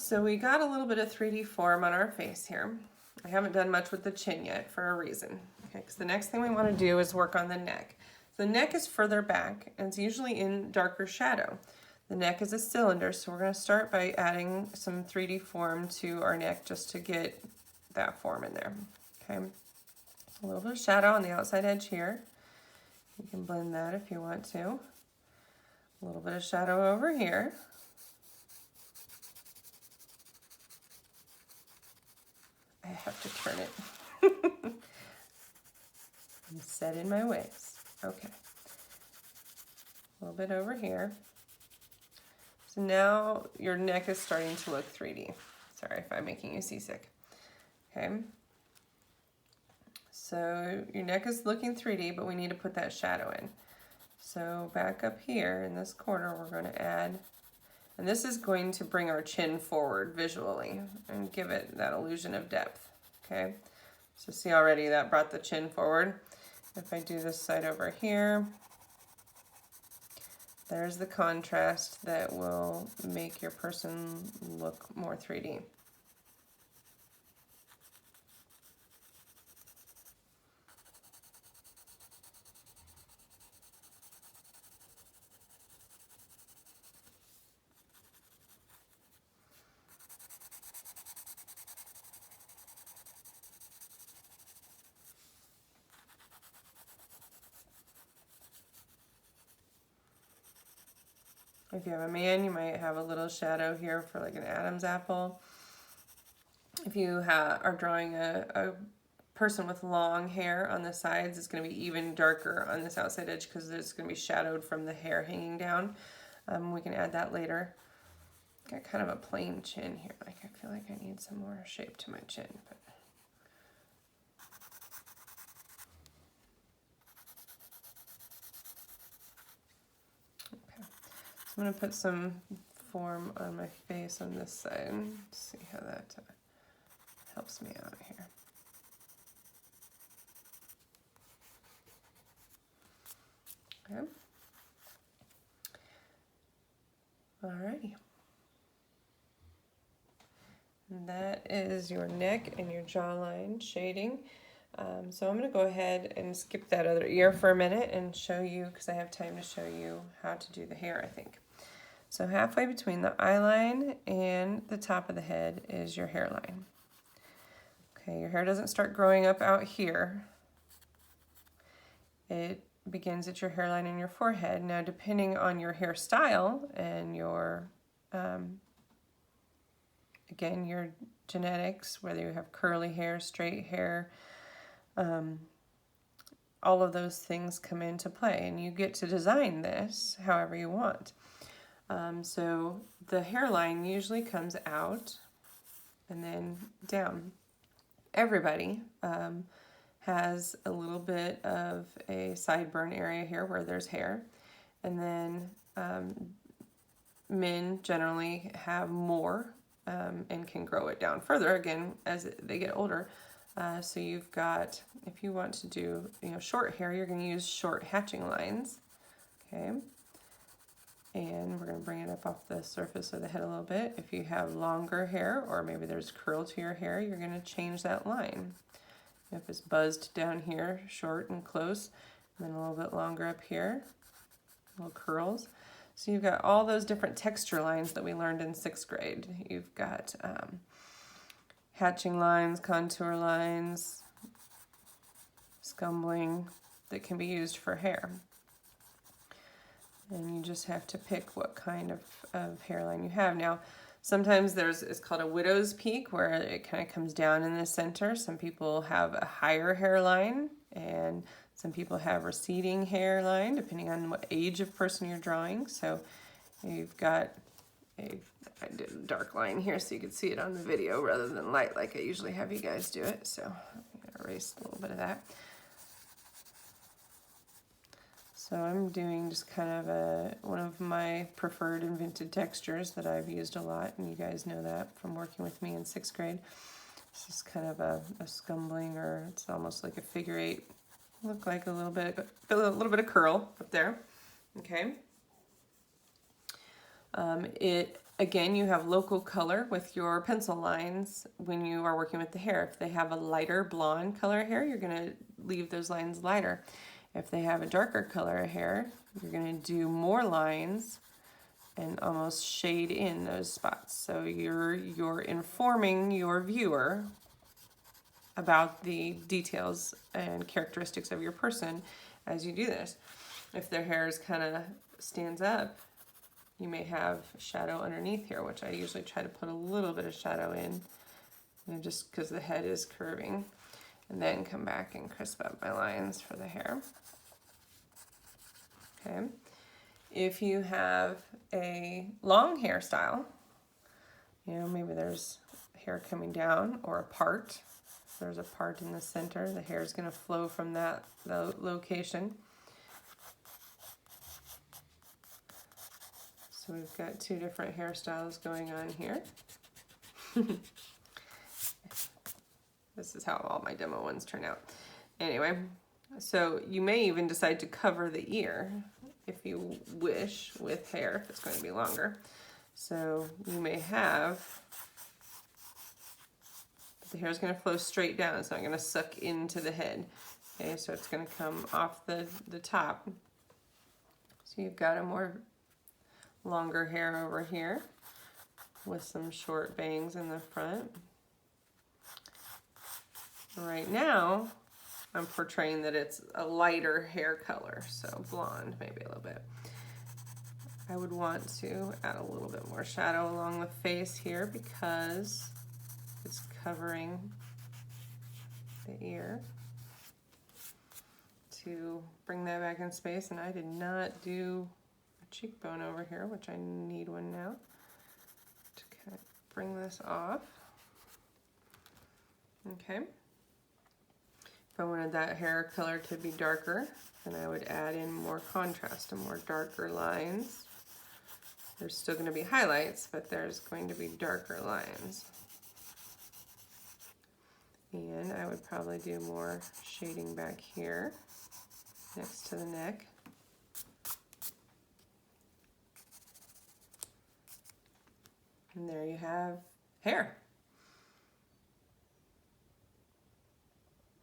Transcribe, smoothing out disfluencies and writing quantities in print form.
So we got a little bit of 3D form on our face here. I haven't done much with the chin yet for a reason. Okay, because the next thing we want to do is work on the neck. The neck is further back and it's usually in darker shadow. The neck is a cylinder, so we're going to start by adding some 3D form to our neck just to get that form in there. Okay, a little bit of shadow on the outside edge here. You can blend that if you want to. A little bit of shadow over here. I have to turn it. I'm set in my ways. Okay. A little bit over here. So now your neck is starting to look 3D. Sorry if I'm making you seasick. Okay. So your neck is looking 3D, but we need to put that shadow in. So back up here in this corner, we're going to add, and this is going to bring our chin forward visually and give it that illusion of depth. Okay. So see already that brought the chin forward. If I do this side over here, there's the contrast that will make your person look more 3D. If you have a man, you might have a little shadow here for like an Adam's apple. If you are drawing a person with long hair on the sides, it's going to be even darker on this outside edge because it's going to be shadowed from the hair hanging down. We can add that later. Got kind of a plain chin here. Like I feel like I need some more shape to my chin. But I'm going to put some form on my face on this side. See how that helps me out here. Okay. Alrighty. And that is your neck and your jawline shading. So I'm going to go ahead and skip that other ear for a minute and show you, because I have time to show you how to do the hair, I think. So halfway between the eyeline and the top of the head is your hairline. Okay, your hair doesn't start growing up out here. It begins at your hairline and your forehead. Now, depending on your hairstyle and your, again, your genetics, whether you have curly hair, straight hair, all of those things come into play, and you get to design this however you want. So the hairline usually comes out and then down. Everybody has a little bit of a sideburn area here where there's hair, and then men generally have more and can grow it down further again as they get older. So you've got, if you want to do short hair, you're going to use short hatching lines. Okay. And we're going to bring it up off the surface of the head a little bit. If you have longer hair, or maybe there's curl to your hair, you're going to change that line. If it's buzzed down here, short and close, and then a little bit longer up here, little curls. So you've got all those different texture lines that we learned in 6th grade. You've got hatching lines, contour lines, scumbling that can be used for hair. And you just have to pick what kind of hairline you have. Now, sometimes it's called a widow's peak, where it kind of comes down in the center. Some people have a higher hairline, and some people have receding hairline, depending on what age of person you're drawing. So you've got I did a dark line here so you could see it on the video rather than light like I usually have you guys do it. So I'm going to erase a little bit of that. So I'm doing just kind of one of my preferred invented textures that I've used a lot, and you guys know that from working with me in 6th grade. This is kind of a scumbling, or it's almost like a figure 8. Look like a little bit of curl up there. Okay. It Again, you have local color with your pencil lines when you are working with the hair. If they have a lighter blonde color hair, you're going to leave those lines lighter. If they have a darker color hair, you're going to do more lines and almost shade in those spots. So you're informing your viewer about the details and characteristics of your person as you do this. If their hair is kind of stands up, you may have shadow underneath here, which I usually try to put a little bit of shadow in, just because the head is curving, and then come back and crisp up my lines for the hair. Okay. If you have a long hairstyle, maybe there's hair coming down or a part. There's a part in the center. The hair is going to flow from that location. So we've got two different hairstyles going on here. This is how all my demo ones turn out. Anyway, so you may even decide to cover the ear if you wish with hair, if it's going to be longer. So you may have, the hair is going to flow straight down. It's not going to suck into the head. Okay, so it's going to come off the top. So you've got a more longer hair over here with some short bangs in the front. Right now, I'm portraying that it's a lighter hair color, so blonde maybe a little bit. I would want to add a little bit more shadow along the face here because it's covering the ear to bring that back in space. And I did not do a cheekbone over here, which I need one now to kind of bring this off. Okay. If I wanted that hair color to be darker, then I would add in more contrast and more darker lines. There's still going to be highlights, but there's going to be darker lines. And I would probably do more shading back here next to the neck. And there you have hair.